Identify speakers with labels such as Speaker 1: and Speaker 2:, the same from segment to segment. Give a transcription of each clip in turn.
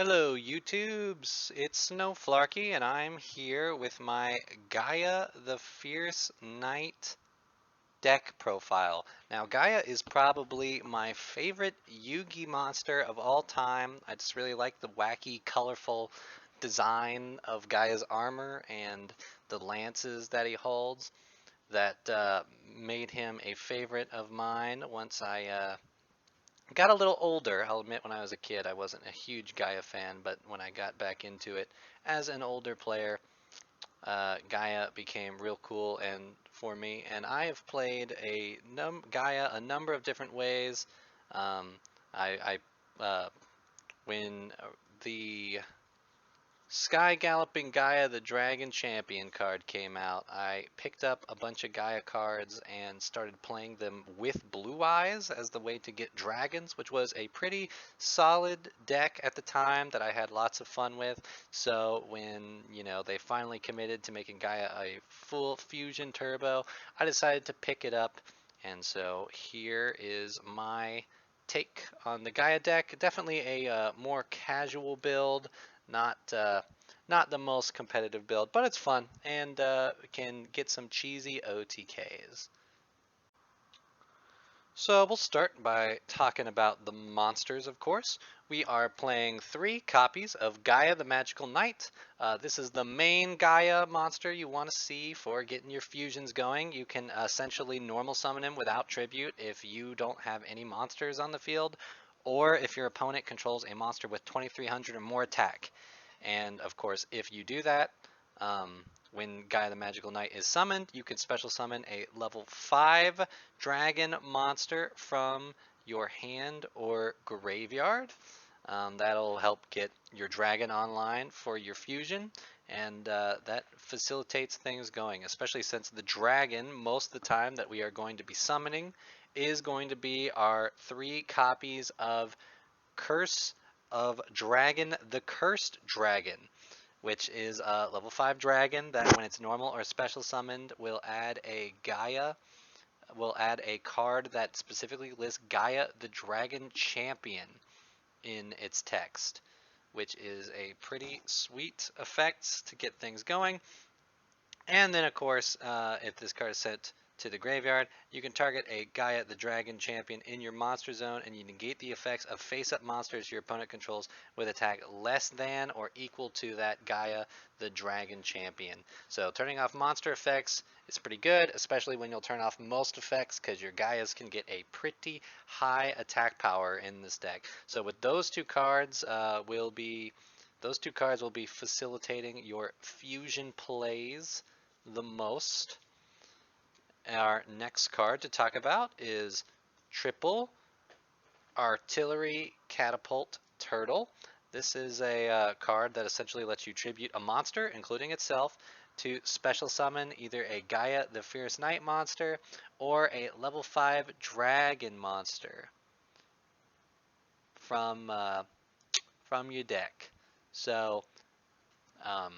Speaker 1: Hello YouTubes, it's Snowflarky and I'm here with my Gaia the Fierce Knight deck profile. Now Gaia is probably my favorite Yugi monster of all time. I just really like the wacky, colorful design of Gaia's armor and the lances that he holds that made him a favorite of mine once I got a little older. I'll admit when I was a kid I wasn't a huge Gaia fan, but when I got back into it as an older player, Gaia became real cool and for me. And I have played Gaia a number of different ways. Um, I when the Sky Galloping Gaia the Dragon Champion card came out, I picked up a bunch of Gaia cards and started playing them with Blue Eyes as the way to get dragons, which was a pretty solid deck at the time that I had lots of fun with. So when, they finally committed to making Gaia a full fusion turbo, I decided to pick it up. And so here is my take on the Gaia deck. Definitely a more casual build, not the most competitive build, but it's fun and can get some cheesy OTKs. So we'll start by talking about the monsters, of course. We are playing 3 copies of Gaia the Magical Knight. This is the main Gaia monster you want to see for getting your fusions going. You can essentially normal summon him without tribute if you don't have any monsters on the field, or if your opponent controls a monster with 2300 or more attack. And of course, if you do that, when Gaia the Magical Knight is summoned, you can special summon a level 5 dragon monster from your hand or graveyard. That'll help get your dragon online for your fusion, and that facilitates things going, especially since the dragon, most of the time that we are going to be summoning, is going to be our 3 copies of Curse of Dragon, the Cursed Dragon, which is a level 5 dragon that when it's normal or special summoned will add a card that specifically lists Gaia the Dragon Champion in its text, which is a pretty sweet effect to get things going. And then, of course, if this card is sent to the graveyard, you can target a Gaia the Dragon Champion in your monster zone, and you negate the effects of face-up monsters your opponent controls with attack less than or equal to that Gaia the Dragon Champion. So turning off monster effects is pretty good, especially when you'll turn off most effects, because your Gaias can get a pretty high attack power in this deck. So with those two cards, those two cards will be facilitating your fusion plays the most. Our next card to talk about is Triple Artillery Catapult Turtle. This is a card that essentially lets you tribute a monster, including itself, to special summon either a Gaia the Fierce Knight monster or a level 5 dragon monster from your deck. So um,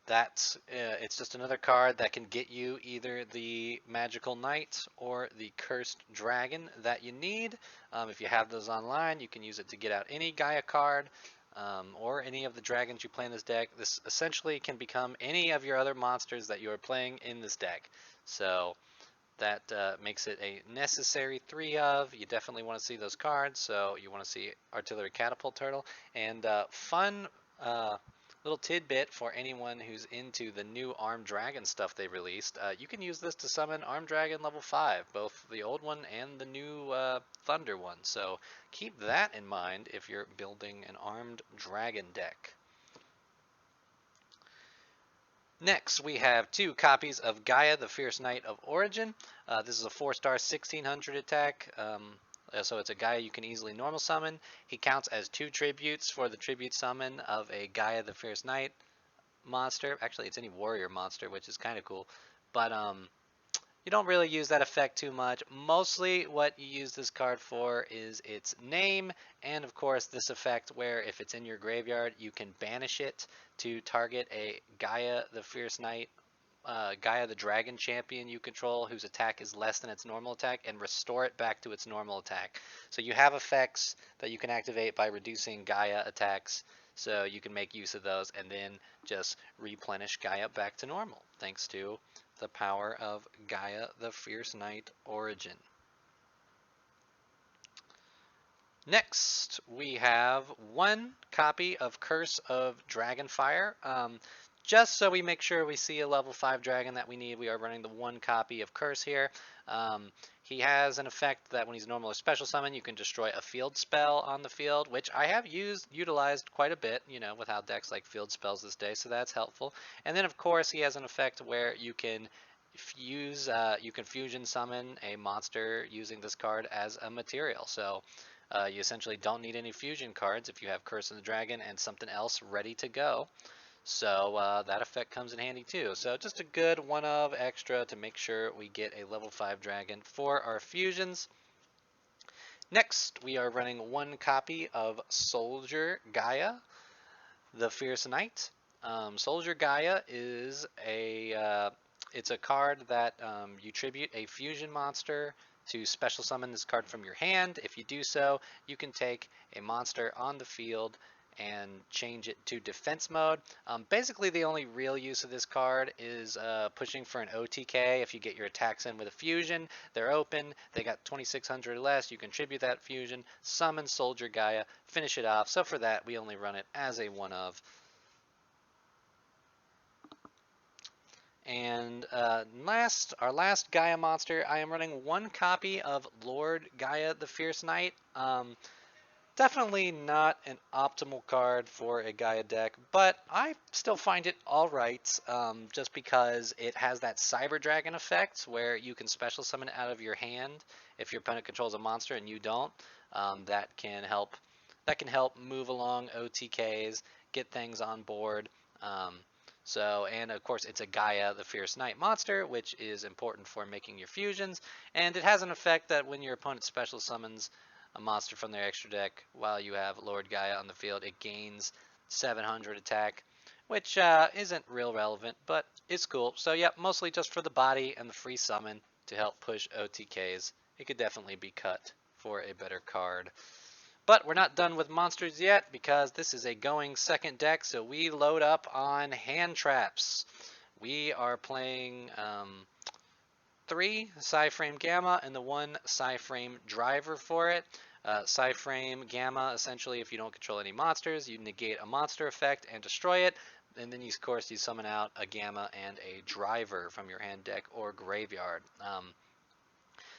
Speaker 1: it's just another card that can get you either the Magical Knight or the Cursed Dragon that you need. If you have those online, you can use it to get out any Gaia card or any of the dragons you play in this deck. This essentially can become any of your other monsters that you are playing in this deck. So that makes it a necessary 3 of. You definitely want to see those cards, so you want to see Artillery Catapult Turtle. And fun little tidbit for anyone who's into the new Armed Dragon stuff they released. You can use this to summon Armed Dragon level 5, both the old one and the new Thunder one. So keep that in mind if you're building an Armed Dragon deck. Next, we have 2 copies of Gaia the Fierce Knight of Origin. This is a 4-star 1600 attack. So it's a Gaia you can easily normal summon. He counts as 2 tributes for the tribute summon of a Gaia the Fierce Knight monster. Actually, it's any warrior monster, which is kind of cool. But you don't really use that effect too much. Mostly what you use this card for is its name, and of course this effect where if it's in your graveyard, you can banish it to target a Gaia the Fierce Knight Gaia the Dragon champion you control whose attack is less than its normal attack and restore it back to its normal attack. So you have effects that you can activate by reducing Gaia attacks, so you can make use of those and then just replenish Gaia back to normal thanks to the power of Gaia the Fierce Knight origin. Next, we have one copy of Curse of Dragonfire. Just so we make sure we see a level 5 dragon that we need, we are running the one copy of Curse here. He has an effect that when he's normal or special summon, you can destroy a field spell on the field, which I have utilized quite a bit, you know, with how decks like field spells this day, so that's helpful. And then, of course, he has an effect where you can fusion summon a monster using this card as a material. So you essentially don't need any fusion cards if you have Curse of the Dragon and something else ready to go. So that effect comes in handy too. So just a good one of extra to make sure we get a level 5 dragon for our fusions. Next, we are running one copy of Soldier Gaia, the Fierce Knight. Soldier Gaia is it's a card that you tribute a fusion monster to special summon this card from your hand. If you do so, you can take a monster on the field and change it to defense mode. Basically, the only real use of this card is pushing for an OTK. If you get your attacks in with a fusion, they're open, they got 2600 or less, you contribute that fusion, summon Soldier Gaia, finish it off. So for that, we only run it as a one of. And our last Gaia monster, I am running one copy of Lord Gaia the Fierce Knight. Definitely not an optimal card for a Gaia deck, but I still find it alright, just because it has that Cyber Dragon effect where you can special summon it out of your hand if your opponent controls a monster and you don't. That can help move along OTKs, get things on board. And of course it's a Gaia the Fierce Knight monster, which is important for making your fusions, and it has an effect that when your opponent special summons a monster from their extra deck while you have Lord Gaia on the field, it gains 700 attack, which isn't real relevant, but it's cool. So yeah, mostly just for the body and the free summon to help push OTKs. It could definitely be cut for a better card. But we're not done with monsters yet because this is a going second deck, so we load up on hand traps. We are playing 3 Psyframe Gamma and the 1 Psyframe Driver for it. Psyframe Gamma, essentially, if you don't control any monsters, you negate a monster effect and destroy it. And then, of course, you summon out a Gamma and a Driver from your hand deck or graveyard.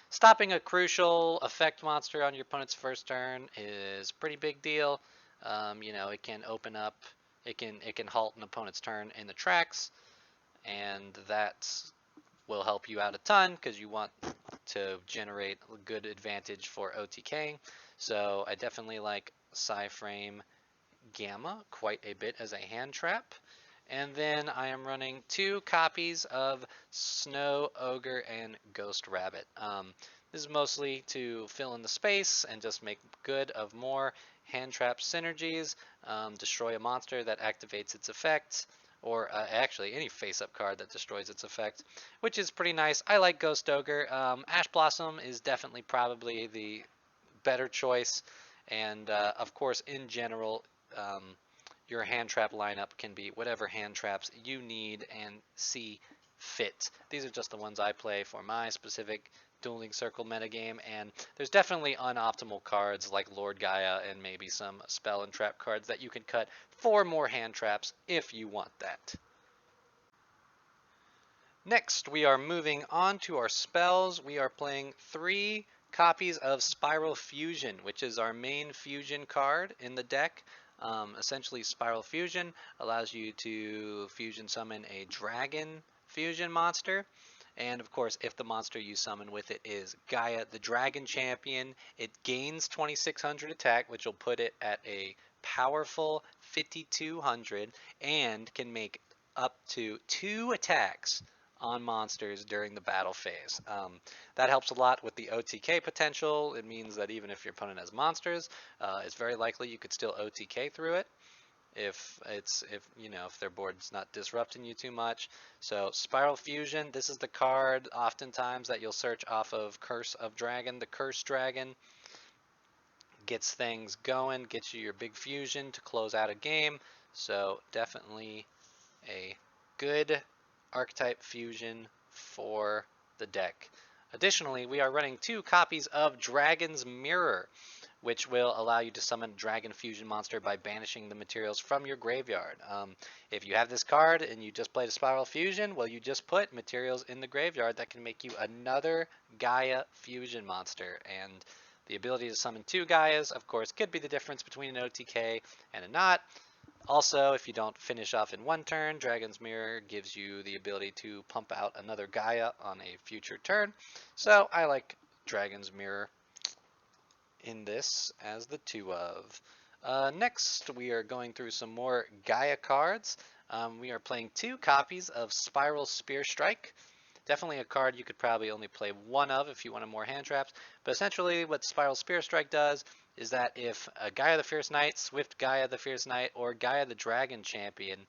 Speaker 1: Stopping a crucial effect monster on your opponent's first turn is a pretty big deal. It can open up, it can halt an opponent's turn in the tracks, and that's will help you out a ton because you want to generate a good advantage for OTK. So I definitely like Psyframe Gamma quite a bit as a hand trap. And then I am running 2 copies of Snow Ogre and Ghost Rabbit. This is mostly to fill in the space and just make good of more hand trap synergies, destroy a monster that activates its effect, or actually any face-up card that destroys its effect, which is pretty nice. I like Ghost Ogre. Ash Blossom is definitely probably the better choice, and of course, in general, your hand trap lineup can be whatever hand traps you need and see fit. These are just the ones I play for my specific Dueling Circle metagame, and there's definitely unoptimal cards like Lord Gaia and maybe some spell and trap cards that you can cut for more hand traps if you want that. Next, we are moving on to our spells. We are playing 3 copies of Spiral Fusion, which is our main fusion card in the deck. Essentially, Spiral Fusion allows you to fusion summon a dragon fusion monster. And of course, if the monster you summon with it is Gaia the Dragon Champion, it gains 2600 attack, which will put it at a powerful 5200 and can make up to 2 attacks on monsters during the battle phase. That helps a lot with the OTK potential. It means that even if your opponent has monsters, it's very likely you could still OTK through it. if their board's not disrupting you too much. So Spiral Fusion, this is the card oftentimes that you'll search off of Curse of Dragon. The Curse Dragon gets things going, gets you your big fusion to close out a game. So definitely a good archetype fusion for the deck. Additionally, we are running 2 copies of Dragon's Mirror, which will allow you to summon a Dragon Fusion monster by banishing the materials from your graveyard. If you have this card and you just played a Spiral Fusion, well, you just put materials in the graveyard that can make you another Gaia Fusion monster. And the ability to summon 2 Gaias, of course, could be the difference between an OTK and a not. Also, if you don't finish off in one turn, Dragon's Mirror gives you the ability to pump out another Gaia on a future turn. So I like Dragon's Mirror in this as the 2 of. Next, we are going through some more Gaia cards. We are playing 2 copies of Spiral Spear Strike. Definitely a card you could probably only play 1 of if you wanted more hand traps. But essentially what Spiral Spear Strike does is that if a Gaia the Fierce Knight, Swift Gaia the Fierce Knight, or Gaia the Dragon Champion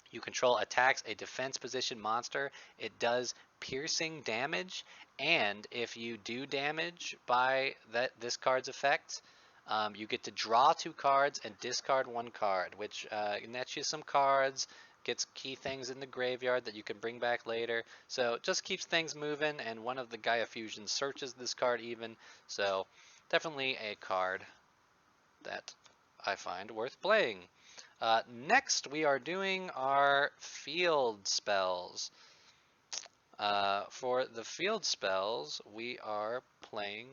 Speaker 1: you control attacks a defense position monster, it does piercing damage. And if you do damage by this card's effect, you get to draw 2 cards and discard 1 card, which nets you some cards, gets key things in the graveyard that you can bring back later. So it just keeps things moving, and one of the Gaia Fusions searches this card even. So definitely a card that I find worth playing. Next, we are doing our field spells. For the field spells, we are playing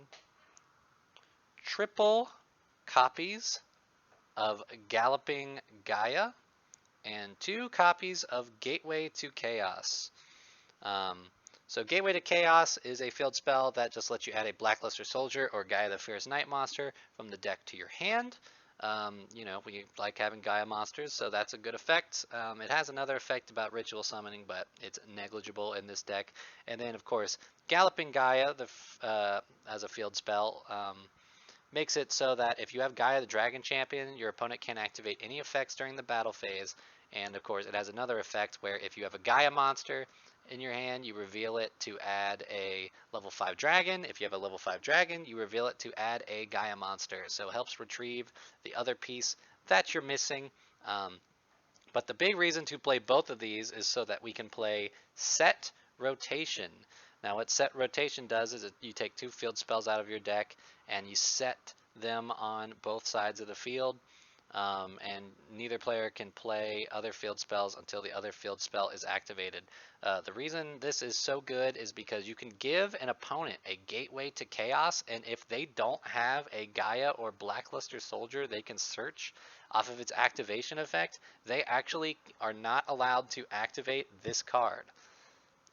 Speaker 1: triple copies of Galloping Gaia and 2 copies of Gateway to Chaos. So Gateway to Chaos is a field spell that just lets you add a Blackluster Soldier or Gaia the Fierce Knight monster from the deck to your hand. We like having Gaia monsters, so that's a good effect. It has another effect about ritual summoning, but it's negligible in this deck. And then, of course, Galloping Gaia as a field spell makes it so that if you have Gaia the Dragon Champion, your opponent can't activate any effects during the battle phase. And of course, it has another effect where if you have a Gaia monster in your hand, you reveal it to add a level 5 dragon. If you have a level 5 dragon, you reveal it to add a Gaia monster. So it helps retrieve the other piece that you're missing. But the big reason to play both of these is so that we can play set rotation. Now what set rotation does is you take 2 field spells out of your deck and you set them on both sides of the field. And neither player can play other field spells until the other field spell is activated. The reason this is so good is because you can give an opponent a gateway to chaos, and if they don't have a Gaia or Blackluster Soldier they can search off of its activation effect, they actually are not allowed to activate this card.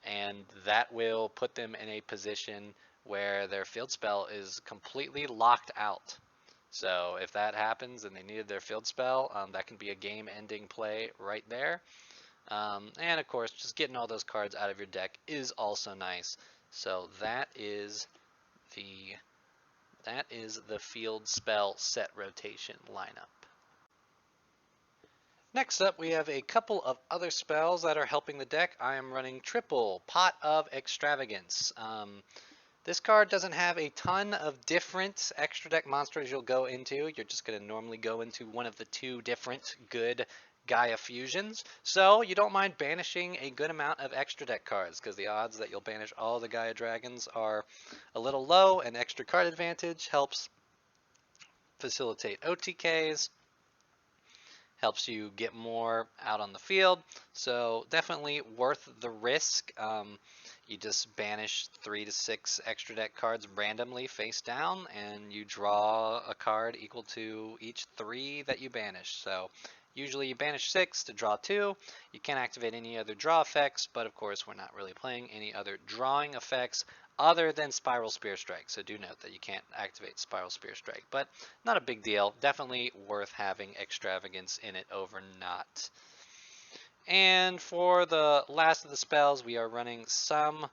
Speaker 1: And that will put them in a position where their field spell is completely locked out. So if that happens and they needed their field spell, that can be a game-ending play right there. And of course, just getting all those cards out of your deck is also nice. So that is the field spell set rotation lineup. Next up, we have a couple of other spells that are helping the deck. I am running triple Pot of Extravagance. This card doesn't have a ton of different extra deck monsters you'll go into. You're just going to normally go into one of the 2 different good Gaia fusions. So you don't mind banishing a good amount of extra deck cards because the odds that you'll banish all the Gaia dragons are a little low, and extra card advantage helps facilitate OTKs, helps you get more out on the field. So definitely worth the risk. You just banish 3 to 6 extra deck cards randomly face down, and you draw a card equal to each 3 that you banish. So usually you banish 6 to draw 2. You can't activate any other draw effects, but of course we're not really playing any other drawing effects other than Spiral Spear Strike. So do note that you can't activate Spiral Spear Strike, but not a big deal. Definitely worth having Extravagance in it over not. And for the last of the spells, we are running some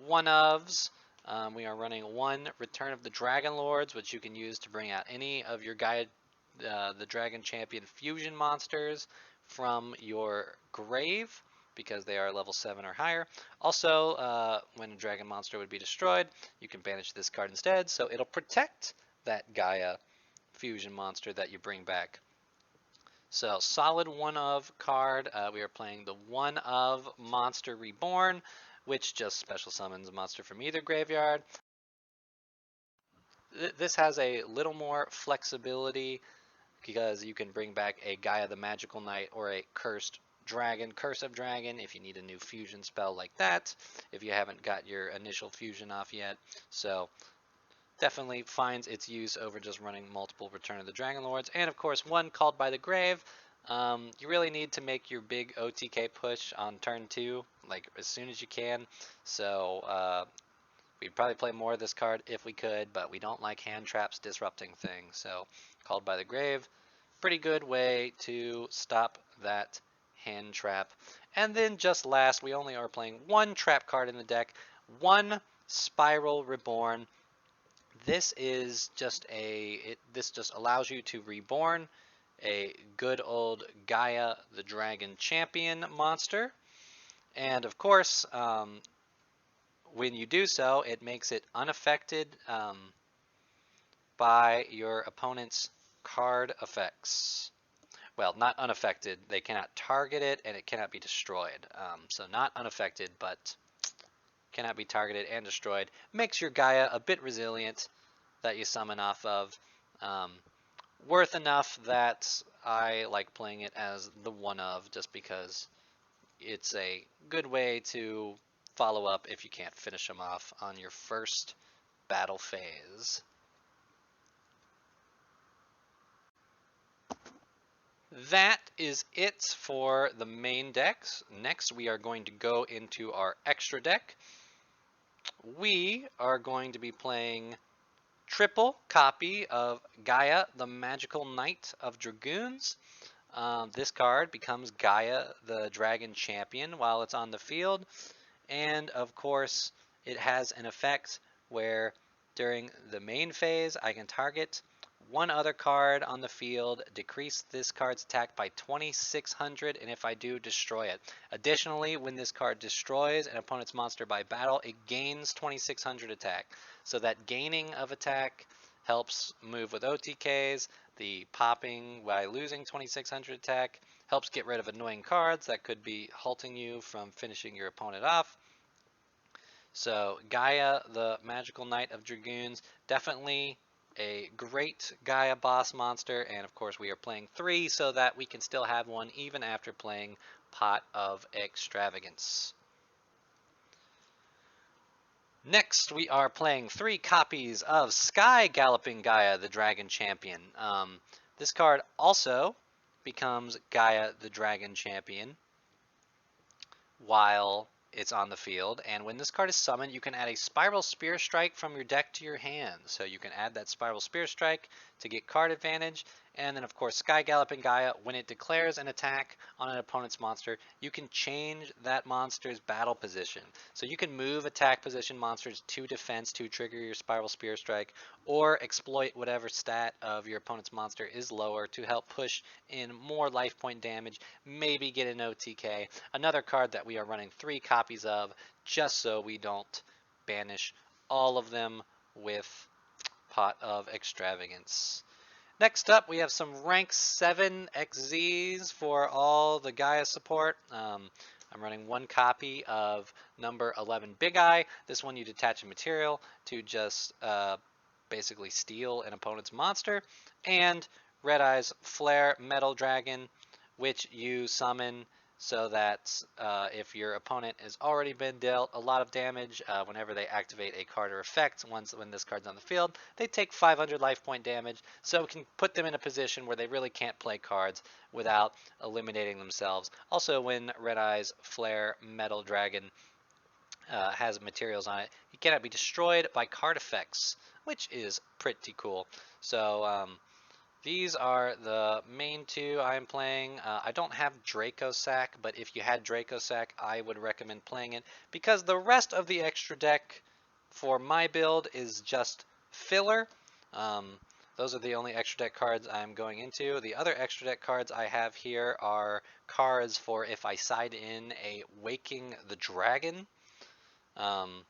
Speaker 1: one-ofs. We are running 1 Return of the Dragon Lords, which you can use to bring out any of your Gaia the Dragon Champion fusion monsters from your grave because they are level 7 or higher. Also, when a dragon monster would be destroyed, you can banish this card instead, so it'll protect that Gaia fusion monster that you bring back. So solid one of card. We are playing the one of monster Reborn, which just special summons a monster from either graveyard. This has a little more flexibility because you can bring back a Gaia the Magical Knight or a Cursed Dragon, Curse of Dragon, if you need a new fusion spell like that, if you haven't got your initial fusion off yet. So definitely finds its use over just running multiple Return of the Dragon Lords. And of course, one Called by the Grave. You really need to make your big OTK push on turn 2, like as soon as you can. So we'd probably play more of this card if we could, but we don't like hand traps disrupting things. So Called by the Grave, pretty good way to stop that hand trap. And then just last, we only are playing one trap card in the deck, one Spiral Reborn. This is just this just allows you to reborn a good old Gaia the Dragon Champion monster. And of course, when you do so, it makes it unaffected by your opponent's card effects. Well, not unaffected. They cannot target it, and it cannot be destroyed. So not unaffected, but cannot be targeted and destroyed. Makes your Gaia a bit resilient that you summon off of. Worth enough that I like playing it as the one of, just because it's a good way to follow up if you can't finish them off on your first battle phase. That is it for the main decks. Next, we are going to go into our extra deck. We are going to be playing triple copy of Gaia, the Magical Knight of Dragoons. This card becomes Gaia, the Dragon Champion, while it's on the field. And of course, it has an effect where during the main phase, I can target one other card on the field, decrease this card's attack by 2,600, and if I do, destroy it. Additionally, when this card destroys an opponent's monster by battle, it gains 2,600 attack. So that gaining of attack helps move with OTKs. The popping by losing 2,600 attack helps get rid of annoying cards that could be halting you from finishing your opponent off. So Gaia, the Magical Knight of Dragoons, definitely a great Gaia boss monster, and of course we are playing 3 so that we can still have one even after playing Pot of Extravagance. Next, we are playing 3 copies of Sky Galloping Gaia, the Dragon Champion. This card also becomes Gaia, the Dragon Champion, while it's on the field, and when this card is summoned, you can add a Spiral Spear Strike from your deck to your hand. So you can add that Spiral Spear Strike to get card advantage, and then of course Sky Galloping Gaia, when it declares an attack on an opponent's monster, you can change that monster's battle position. So you can move attack position monsters to defense to trigger your Spiral Spear Strike, or exploit whatever stat of your opponent's monster is lower to help push in more life point damage, maybe get an OTK. Another card that we are running 3 copies of, just so we don't banish all of them with Pot of Extravagance. Next up, we have some rank 7 XZs for all the Gaia support. I'm running 1 copy of number 11 Big Eye. This one you detach a material to just basically steal an opponent's monster. And Red Eye's Flare Metal Dragon, which you summon so that if your opponent has already been dealt a lot of damage, whenever they activate a card or effect, when this card's on the field, they take 500 life point damage, so it can put them in a position where they really can't play cards without eliminating themselves. Also, when Red Eye's Flare Metal Dragon has materials on it, it cannot be destroyed by card effects, which is pretty cool. So these are the main 2 I'm playing. I don't have Draco Sack, but if you had Draco Sack, I would recommend playing it, because the rest of the extra deck for my build is just filler. those are the only extra deck cards I'm going into. The other extra deck cards I have here are cards for if I side in a Waking the Dragon. Um,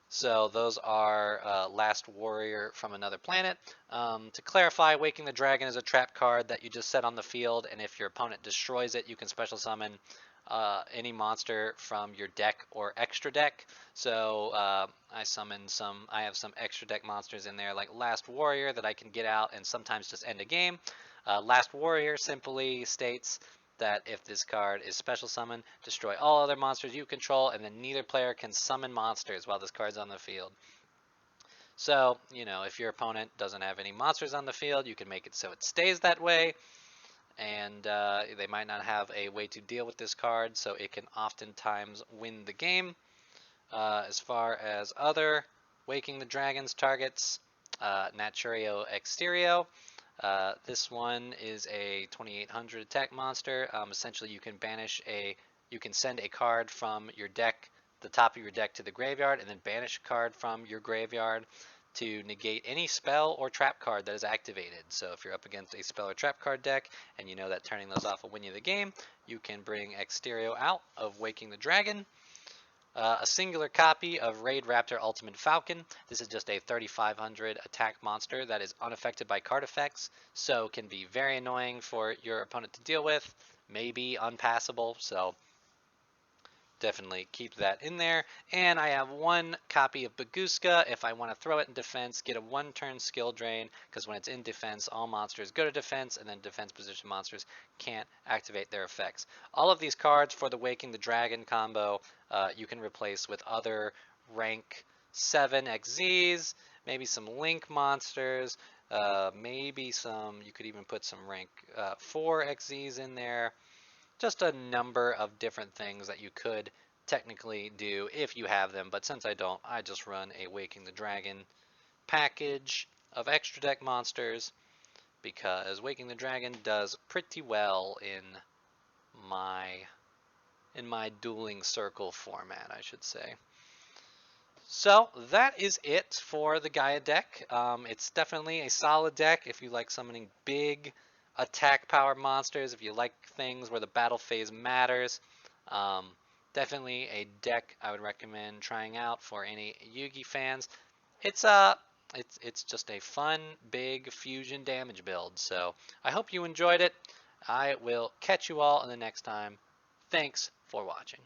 Speaker 1: so those are Last Warrior from Another Planet. To clarify, Waking the Dragon is a trap card that you just set on the field, and if your opponent destroys it, you can special summon any monster from your deck or extra deck. So I have some extra deck monsters in there, like Last Warrior, that I can get out and sometimes just end a game. Last Warrior simply states that if this card is special summon, destroy all other monsters you control, and then neither player can summon monsters while this card's on the field. So, if your opponent doesn't have any monsters on the field, you can make it so it stays that way, and they might not have a way to deal with this card, so it can oftentimes win the game. As far as other Waking the Dragon's targets, Naturio Exterio. This one is a 2800 attack monster. Essentially, you can send a card from your deck, the top of your deck, to the graveyard, and then banish a card from your graveyard to negate any spell or trap card that is activated. So if you're up against a spell or trap card deck, and you know that turning those off will win you the game, you can bring Exterio out of Waking the Dragon. A singular copy of Raid Raptor Ultimate Falcon. This is just a 3500 attack monster that is unaffected by card effects, so can be very annoying for your opponent to deal with, maybe unpassable, so definitely keep that in there. And I have one copy of Baguska if I want to throw it in defense, get a 1-turn skill drain, because when it's in defense, all monsters go to defense, and then defense position monsters can't activate their effects. All of these cards for the Waking the Dragon combo you can replace with other rank 7 XZs, maybe some Link monsters, maybe you could even put some rank 4 XZs in there. Just a number of different things that you could technically do if you have them, but since I don't, I just run a Waking the Dragon package of extra deck monsters because Waking the Dragon does pretty well my in my dueling circle format, I should say. So that is it for the Gaia deck. It's definitely a solid deck if you like summoning big attack power monsters, if you like things where the battle phase matters. Definitely a deck I would recommend trying out for any Yugi fans. It's just a fun, big fusion damage build. So I hope you enjoyed it. I will catch you all in the next time. Thanks for watching.